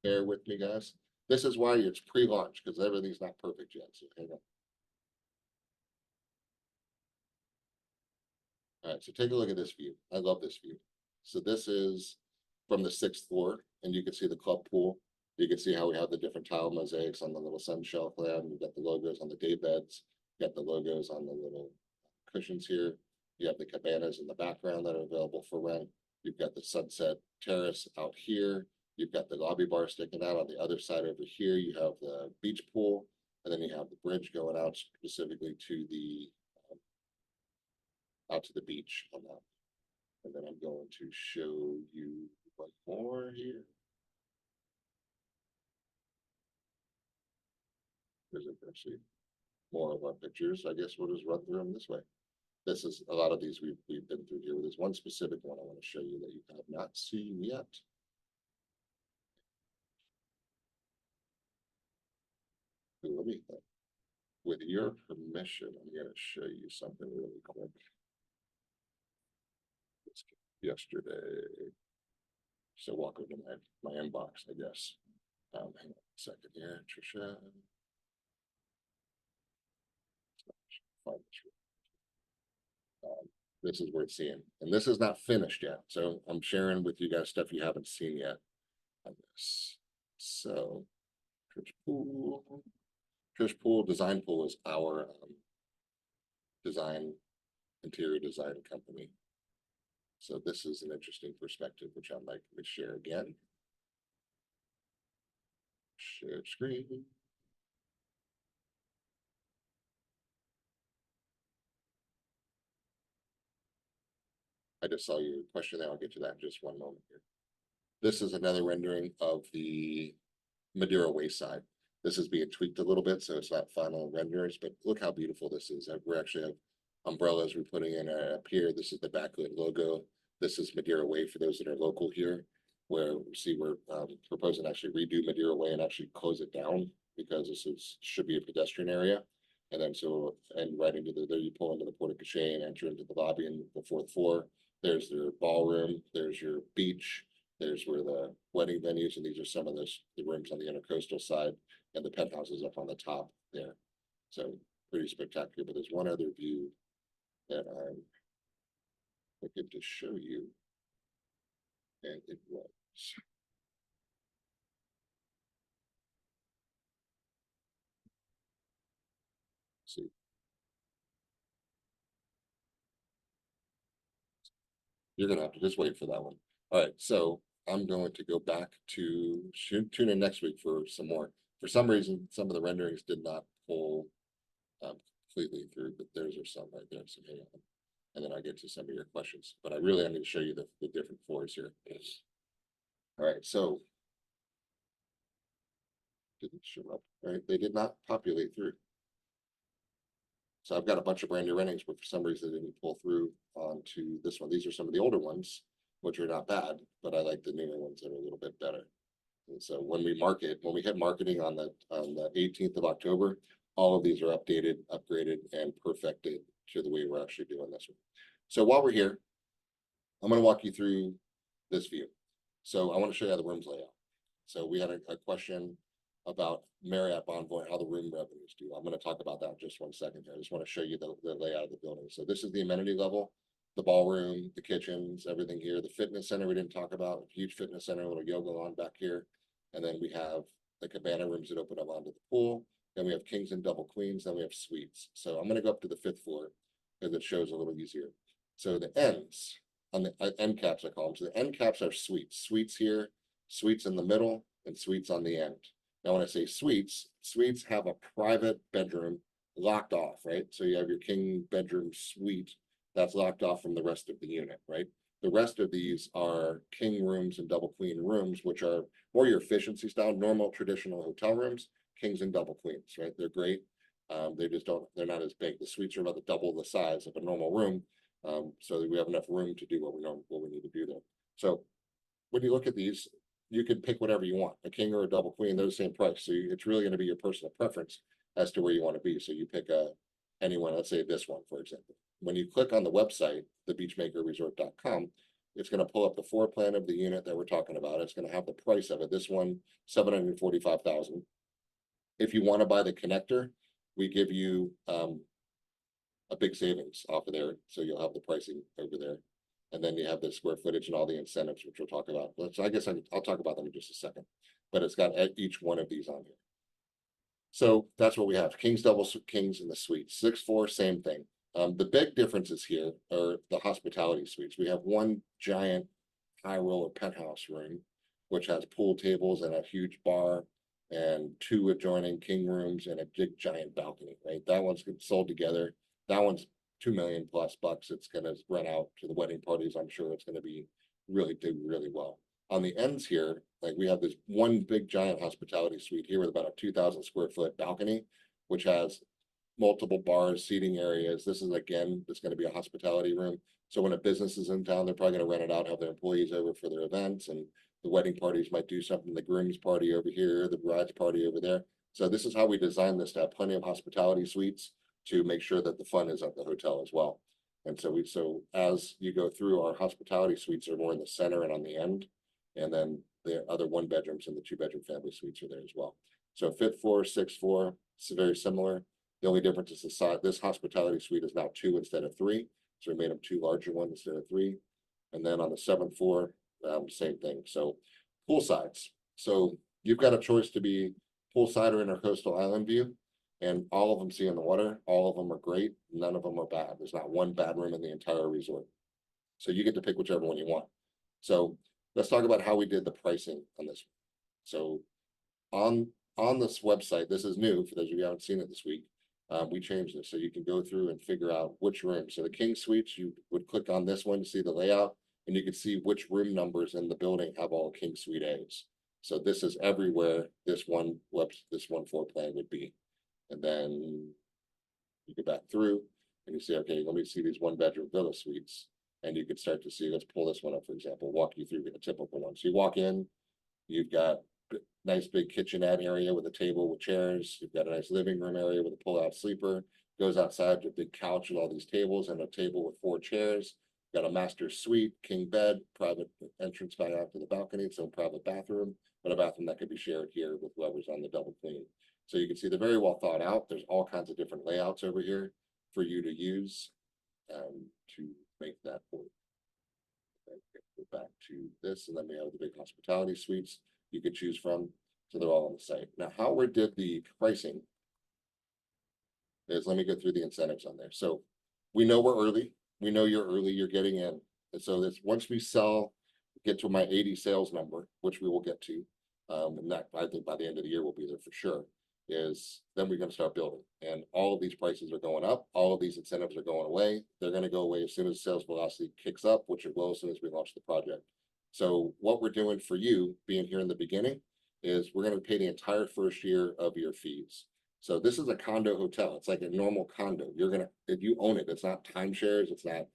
bear with me, guys. This is why it's pre-launch, because everything's not perfect yet. So hang on. All right, so take a look at this view. I love this view. So this is from the 6th floor, and you can see the club pool. You can see how we have the different tile mosaics on the little sun shelf there. We've got the logos on the day beds. You've got the logos on the little cushions here. You have the cabanas in the background that are available for rent. You've got the Sunset Terrace out here. You've got the lobby bar sticking out on the other side over here. You have the beach pool, and then you have the bridge going out specifically to the out to the beach on that. And then I'm going to show you one more here. There's actually more of our pictures. I guess we'll just run through them this way. This is a lot of these we've been through here. There's one specific one I want to show you that you have not seen yet. Let me think. With your permission, I'm going to show you something really quick. Yesterday. So walk over to my inbox, I guess. Hang on a second here, Trisha. This is worth seeing, and this is not finished yet. So I'm sharing with you guys stuff you haven't seen yet on this. So Trish Pool Design Pool is our interior design company. So this is an interesting perspective, which I'd like to share again. Share screen. I just saw your question there. I'll get to that in just one moment here. This is another rendering of the Madeira Wayside. This is being tweaked a little bit, so it's not final renderings, but look how beautiful this is. We actually have umbrellas we're putting in up here. This is the backlit logo. This is Madeira Way for those that are local here, where we see we're proposing to actually redo Madeira Way and actually close it down because this should be a pedestrian area. And then and right into there you pull into the porte cochere and enter into the lobby and the fourth floor. There's your ballroom, there's your beach, there's where the wedding venues, and these are some of the rooms on the intercoastal side, and the penthouses up on the top there. So pretty spectacular, but there's one other view that I'm looking to show you. And it was. See. You're gonna have to just wait for that one. All right, so I'm going to go back to tune in next week for some more. For some reason, some of the renderings did not pull completely through, but theirs are some right there. So hang on. And then I get to some of your questions. But I really need to show you the different floors here. All right, so didn't show up. All right, they did not populate through. So I've got a bunch of brand new renderings, but for some reason they didn't pull through onto this one. These are some of the older ones, which are not bad, but I like the newer ones that are a little bit better. And so when we hit marketing on the 18th of October, all of these are updated, upgraded, and perfected to the way we're actually doing this one. So while we're here, I'm going to walk you through this view. So I want to show you how the rooms lay out. So we had a question about Marriott Bonvoy, how the room revenues do. I'm going to talk about that in just 1 second here. I just want to show you the layout of the building. So this is the amenity level, the ballroom, the kitchens, everything here. The fitness center we didn't talk about, a huge fitness center, a little yoga lawn back here. And then we have the cabana rooms that open up onto the pool. Then we have kings and double queens. Then we have suites. So I'm going to go up to the 5th floor because it shows a little easier. So the ends, on the end caps I call them. So the end caps are suites. Suites here, suites in the middle, and suites on the end. Now, when I say suites, suites have a private bedroom locked off, right? So you have your king bedroom suite that's locked off from the rest of the unit, right? The rest of these are king rooms and double queen rooms, which are more your efficiency style, normal traditional hotel rooms, kings and double queens, right? They're great. They're not as big. The suites are about double the size of a normal room. So that we have enough room to do what we need to do there. So when you look at these, you can pick whatever you want, a king or a double queen, they're the same price. So it's really going to be your personal preference as to where you want to be. So you pick anyone, let's say this one, for example. When you click on the website, the beachmakerresort.com, it's going to pull up the floor plan of the unit that we're talking about. It's going to have the price of it. This one, $745,000. If you want to buy the connector, we give you a big savings off of there. So you'll have the pricing over there. And then you have the square footage and all the incentives, which we'll talk about. So I guess I'll talk about them in just a second. But it's got each one of these on here. So that's what we have. Kings, double kings, and the suites. 6-4, same thing. The big differences here are the hospitality suites. We have one giant high roller penthouse room, which has pool tables and a huge bar and 2 adjoining king rooms and a big giant balcony, right? That one's sold together. That one's $2 million plus bucks. It's going to rent out to the wedding parties. I'm sure it's going to be do really well. On the ends here, like we have this one big giant hospitality suite here with about a 2,000 square foot balcony, which has multiple bars, seating areas. This is again, it's going to be a hospitality room. So when a business is in town, they're probably going to rent it out, have their employees over for their events, and the wedding parties might do something. The groom's party over here, the bride's party over there. So this is how we designed this to have plenty of hospitality suites to make sure that the fun is at the hotel as well. And so as you go through, our hospitality suites are more in the center and on the end. And then the other 1 bedrooms and the 2 bedroom family suites are there as well. So 5th floor, 6th floor, it's very similar. The only difference is the size. This hospitality suite is now 2 instead of 3. So we made them 2 larger ones instead of 3. And then on the 7th floor, same thing. So pool sides. So you've got a choice to be poolside or intercoastal island view. And all of them see in the water. All of them are great. None of them are bad. There's not one bad room in the entire resort. So you get to pick whichever one you want. So let's talk about how we did the pricing on this. So on this website, this is new for those of you who haven't seen it this week. We changed this so you can go through and figure out which room. So the king suites, you would click on this one to see the layout, and you can see which room numbers in the building have all king suite A's. So this is everywhere this one floor plan would be. And then you go back through and you say, okay, let me see these 1 bedroom villa suites. And you can start to see, let's pull this one up, for example, walk you through a typical one. So you walk in, you've got nice big kitchenette area with a table with chairs. You've got a nice living room area with a pull-out sleeper. Goes outside to a big couch with all these tables and a table with 4 chairs. Got a master suite, king bed, private entrance back out to the balcony, so private bathroom, but a bathroom that could be shared here with whoever's on the double queen. So you can see they're very well thought out. There's all kinds of different layouts over here for you to use to make that work. Go back to this, and then we have the big hospitality suites you could choose from. So they're all on the site. Now, how we did the pricing is, let me go through the incentives on there. So we know we're early. We know you're early, you're getting in. And so this, once we sell, get to my 80 sales number, which we will get to, and that I think by the end of the year we'll be there for sure, is then we're going to start building. And all of these prices are going up. All of these incentives are going away. They're going to go away as soon as sales velocity kicks up, which it will as soon as we launch the project. So what we're doing for you, being here in the beginning, is we're going to pay the entire first year of your fees. So this is a condo hotel. It's like a normal condo. You own it. It's not timeshares. It's not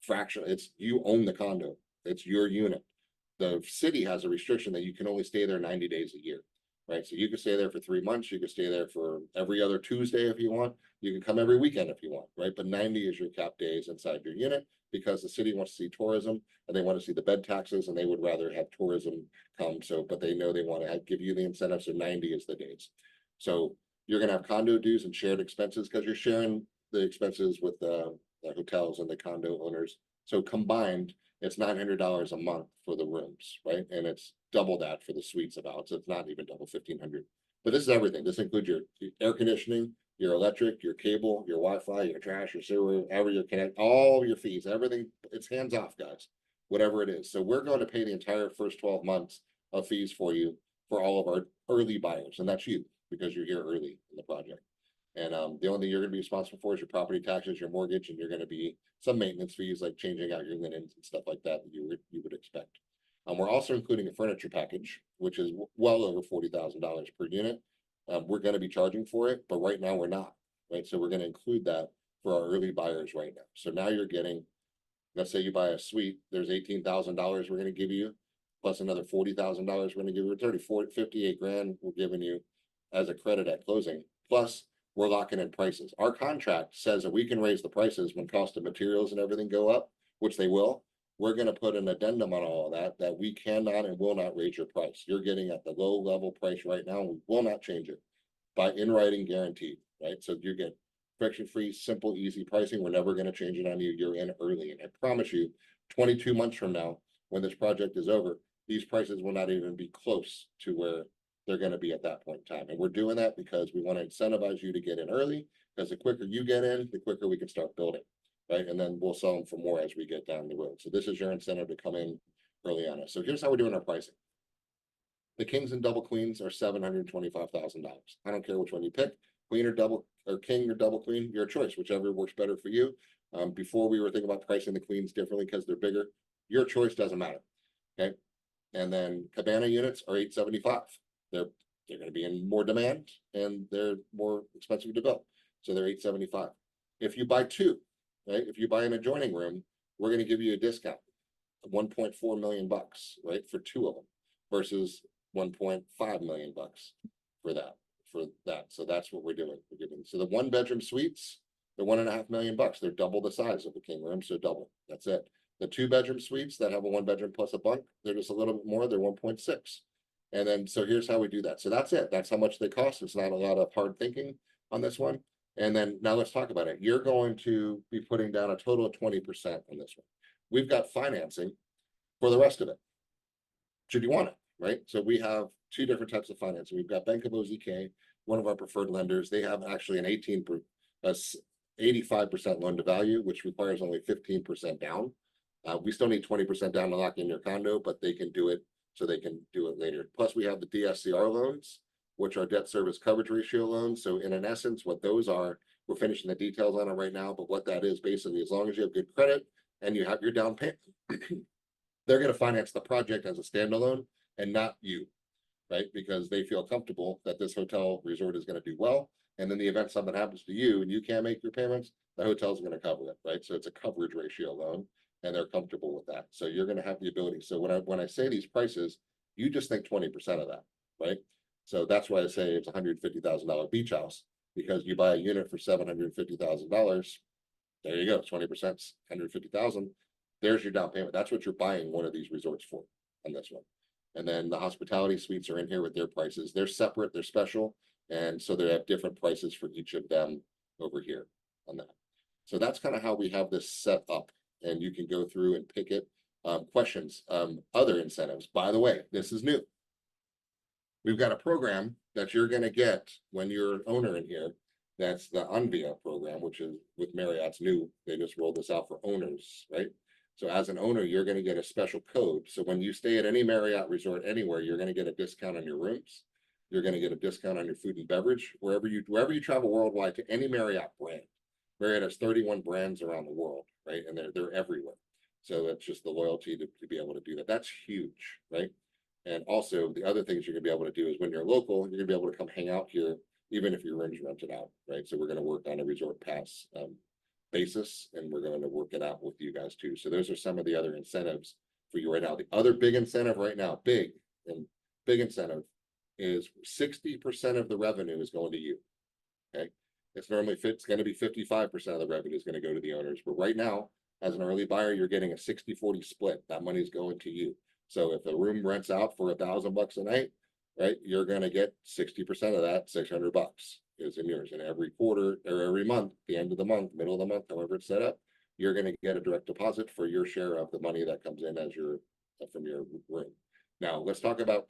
fractional. It's, you own the condo. It's your unit. The city has a restriction that you can only stay there 90 days a year, right? So you can stay there for 3 months. You can stay there for every other Tuesday if you want. You can come every weekend if you want, right? But 90 is your cap days inside your unit, because the city wants to see tourism and they want to see the bed taxes, and they would rather have tourism come. So, but they know they want to give you the incentive. So 90 is the days. So you're going to have condo dues and shared expenses because you're sharing the expenses with the hotels and the condo owners. So combined, it's $900 a month for the rooms, right? And it's double that for the suites about. So it's not even double, 1,500. But this is everything. This includes your air conditioning, your electric, your cable, your Wi-Fi, your trash, your sewer, however you connect, all your fees, everything. It's hands off, guys, whatever it is. So we're going to pay the entire first 12 months of fees for you for all of our early buyers, and that's you, because you're here early in the project. And the only thing you're going to be responsible for is your property taxes, your mortgage, and you're going to be some maintenance fees like changing out your linens and stuff like that you would expect. We're also including a furniture package, which is well over $40,000 per unit. We're going to be charging for it, but right now we're not, right? So we're going to include that for our early buyers right now. So now you're getting, let's say you buy a suite, there's $18,000 we're going to give you, plus another $40,000 we're going to give you, 30, 40, 58 grand we're giving you as a credit at closing. Plus, we're locking in prices. Our contract says that we can raise the prices when cost of materials and everything go up, which they will. We're going to put an addendum on all of that we cannot and will not raise your price. You're getting at the low level price right now. We will not change it by in writing guaranteed, right? So you get friction free, simple, easy pricing. We're never going to change it on you. You're in early. And I promise you, 22 months from now, when this project is over, these prices will not even be close to where they're going to be at that point in time. And we're doing that because we want to incentivize you to get in early, because the quicker you get in, the quicker we can start building, right? And then we'll sell them for more as we get down the road. So this is your incentive to come in early on us. So here's how we're doing our pricing. The kings and double queens are $725,000. I don't care which one you pick, queen or double, or king or double queen, your choice, whichever works better for you. Before we were thinking about pricing the queens differently because they're bigger. Your choice doesn't matter, okay? And then cabana units are $875. They're going to be in more demand and they're more expensive to build. So they're $875. If you buy 2, right? If you buy an adjoining room, we're going to give you a discount of $1.4 million, right? For 2 of them versus $1.5 million for that. So that's what we're doing. We're giving. So the 1-bedroom suites, they're $1.5 million. They're double the size of the king room. So double, that's it. The 2-bedroom suites that have a 1-bedroom plus a bunk, they're just a little bit more. They're 1.6. And then, so here's how we do that. So that's it. That's how much they cost. It's not a lot of hard thinking on this one. And then now let's talk about it. You're going to be putting down a total of 20% on this one. We've got financing for the rest of it, should you want it, right? So we have 2 different types of financing. We've got Bank of OZK, one of our preferred lenders. They have actually an 85% loan to value, which requires only 15% down. We still need 20% down to lock in your condo, but they can do it. So they can do it later. Plus, we have the DSCR loans, which are debt service coverage ratio loans. So in essence, what those are, we're finishing the details on it right now, but what that is basically, as long as you have good credit and you have your down payment, they're going to finance the project as a standalone and not you, right? Because they feel comfortable that this hotel resort is going to do well. And in the event something happens to you and you can't make your payments, the hotel's going to cover it, right? So it's a coverage ratio loan. And they're comfortable with that. So you're going to have the ability. So when I say these prices, you just think 20% of that, right? So that's why I say it's $150,000 beach house, because you buy a unit for $750,000. There you go, 20%, 150,000. There's your down payment. That's what you're buying one of these resorts for on this one. And then the hospitality suites are in here with their prices. They're separate, they're special. And so they have different prices for each of them over here on that. So that's kind of how we have this set up, and you can go through and pick it. Questions, other incentives. By the way, this is new. We've got a program that you're going to get when you're an owner in here. That's the Unvia program, which is with Marriott's new. They just rolled this out for owners, right? So as an owner, you're going to get a special code. So when you stay at any Marriott resort anywhere, you're going to get a discount on your rooms. You're going to get a discount on your food and beverage wherever you travel worldwide to any Marriott brand. Marriott has 31 brands around the world, right? And they're everywhere. So it's just the loyalty to be able to do that. That's huge, right? And also the other things you're gonna be able to do is when you're local, you're gonna be able to come hang out here, even if your room's rented out, right? So we're gonna work on a resort pass basis, and we're going to work it out with you guys too. So those are some of the other incentives for you right now. The other big incentive right now, big incentive, is 60% of the revenue is going to you. Okay, it's normally going to be 55% of the revenue is going to go to the owners, but right now, as an early buyer, you're getting a 60-40 split. That money's going to you. So if a room rents out for $1,000 a night, right, you're going to get 60% of that, $600 is in yours. And every quarter or every month, the end of the month, middle of the month, however it's set up, you're going to get a direct deposit for your share of the money that comes in as your from your room. Now, let's talk about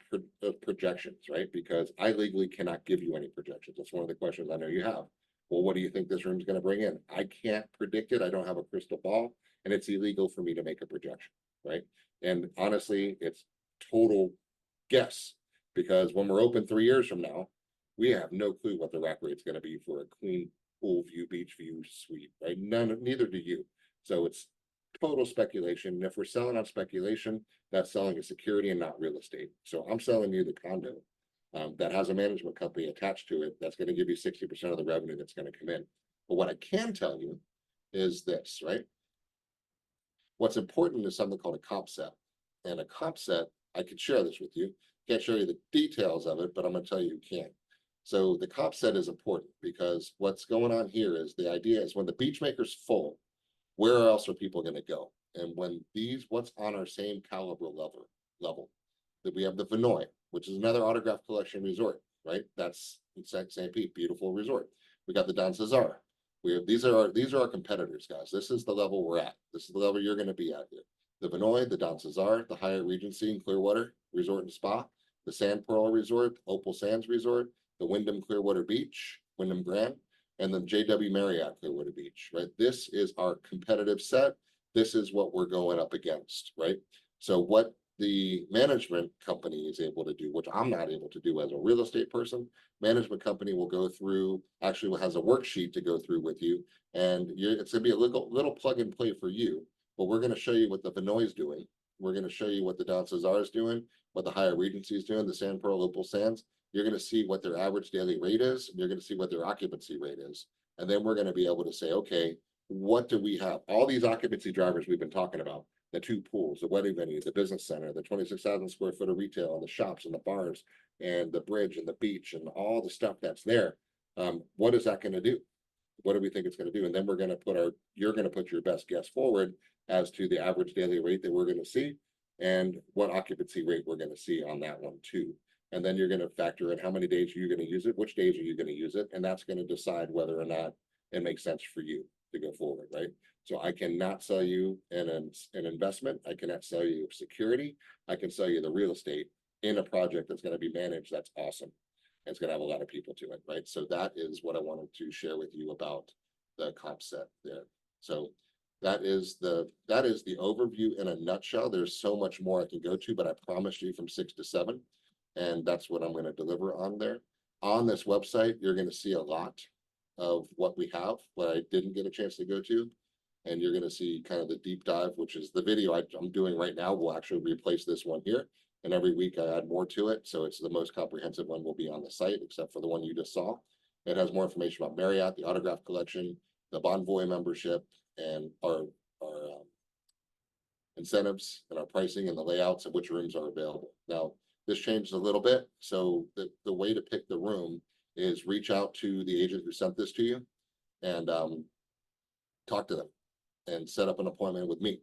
projections, right? Because I legally cannot give you any projections. That's one of the questions I know you have. Well, what do you think this room's going to bring in? I can't predict it. I don't have a crystal ball, and it's illegal for me to make a projection, right? And honestly, it's total guess, because when we're open 3 years from now, we have no clue what the rack rate's going to be for a clean pool view, beach view suite, right? Neither do you. So it's total speculation. And if we're selling on speculation, that's selling a security and not real estate. So I'm selling you the condo that has a management company attached to it that's going to give you 60% of the revenue that's going to come in. But what I can tell you is this, right? What's important is something called a comp set. And a comp set, I could share this with you. Can't show you the details of it, but I'm going to tell you can. So the comp set is important because what's going on here is the idea is when the Beachmaker's full, where else are people going to go? And when what's on our same caliber level, that we have the Vinoy, which is another autograph collection resort, right? That's St. Pete, beautiful resort. We got the Don Cesar. These are our competitors, guys. This is the level we're at. This is the level you're going to be at here. The Vinoy, the Don Cesar, the Hyatt Regency in Clearwater Resort and Spa, the Sand Pearl Resort, Opal Sands Resort, the Wyndham Clearwater Beach, Wyndham Grand, and then JW Marriott Clearwater Beach, right? This is our competitive set. This is what we're going up against, right? So what the management company is able to do, which I'm not able to do as a real estate person, management company will go through, actually has a worksheet to go through with you, and it's going to be a little plug and play for you, but we're going to show you what the Vinoy is doing. We're going to show you what the Don Cesar is doing, what the Hyatt Regency is doing, the Sand Pearl, Opal Sands. You're going to see what their average daily rate is, and you're going to see what their occupancy rate is. And then we're going to be able to say, okay, what do we have? All these occupancy drivers we've been talking about, the 2 pools, the wedding venue, the business center, the 26,000 square foot of retail, and the shops and the bars and the bridge and the beach and all the stuff that's there. What is that going to do? What do we think it's going to do? And then we're going to you're going to put your best guess forward as to the average daily rate that we're going to see and what occupancy rate we're going to see on that one too. And then you're going to factor in how many days are you going to use it, which days are you going to use it, and that's going to decide whether or not it makes sense for you to go forward, right? So I cannot sell you an investment. I cannot sell you security. I can sell you the real estate in a project that's going to be managed. That's awesome. It's going to have a lot of people to it, right? So that is what I wanted to share with you about the comp set there. So that is the overview in a nutshell. There's so much more I can go to, but I promised you from 6 to 7. And that's what I'm going to deliver on there. On this website, you're going to see a lot of what we have, what I didn't get a chance to go to. And you're going to see kind of the deep dive, which is the video I'm doing right now will actually replace this one here. And every week I add more to it. So it's the most comprehensive one will be on the site, except for the one you just saw. It has more information about Marriott, the autograph collection, the Bonvoy membership, and our incentives and our pricing and the layouts of which rooms are available. Now, This changed a little bit. So the way to pick the room is reach out to the agent who sent this to you and talk to them and set up an appointment with me.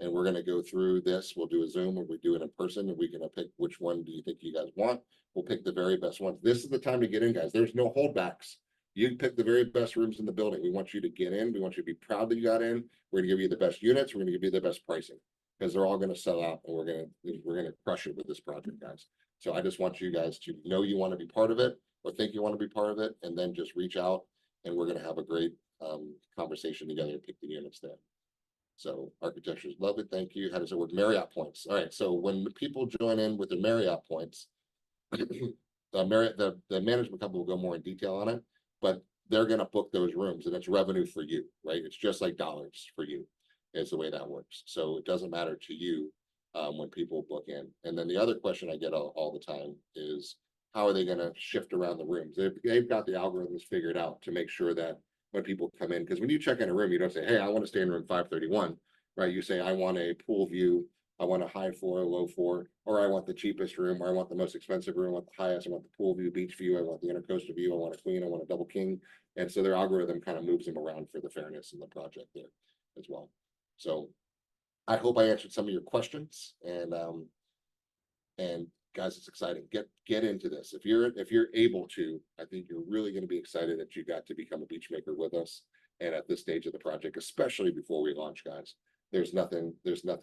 And we're gonna go through this. We'll do a Zoom or we do it in person, and we're gonna pick which one do you think you guys want. We'll pick the very best ones. This is the time to get in, guys. There's no holdbacks. You pick the very best rooms in the building. We want you to get in. We want you to be proud that you got in. We're gonna give you the best units. We're gonna give you the best pricing because they're all gonna sell out, and we're gonna crush it with this project, guys. So I just want you guys to know you want to be part of it or think you want to be part of it, and then just reach out, and we're gonna have a great conversation together and pick the units there. So architecture is lovely. Thank you. How does it work? Marriott points. All right. So when the people join in with their Marriott points, the management company will go more in detail on it, but they're going to book those rooms, and it's revenue for you, right? It's just like dollars for you is the way that works. So it doesn't matter to you when people book in. And then the other question I get all the time is, how are they going to shift around the rooms? They've got the algorithms figured out to make sure that when people come in, because when you check in a room, you don't say, hey, I want to stay in room 531, right? You say, I want a pool view, I want a high floor, low floor, or I want the cheapest room, or I want the most expensive room, I want the highest, I want the pool view, beach view, I want the intercoastal view, I want a queen, I want a double king. And so their algorithm kind of moves them around for the fairness in the project there as well. So I hope I answered some of your questions, and guys, it's exciting. Get into this. If you're able to, I think you're really going to be excited that you got to become a Beachmaker with us. And at this stage of the project, especially before we launch, guys, there's nothing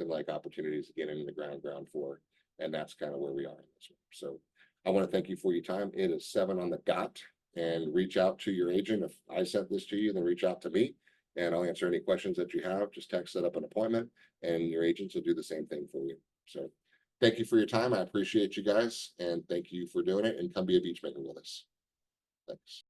like opportunities to get into the ground floor. And that's kind of where we are in this one. So I want to thank you for your time. It is 7 on the dot, and reach out to your agent. If I sent this to you, then reach out to me and I'll answer any questions that you have. Just text, set up an appointment, and your agents will do the same thing for you. So thank you for your time. I appreciate you guys, and thank you for doing it, and come be a Beachmaker with us. Thanks.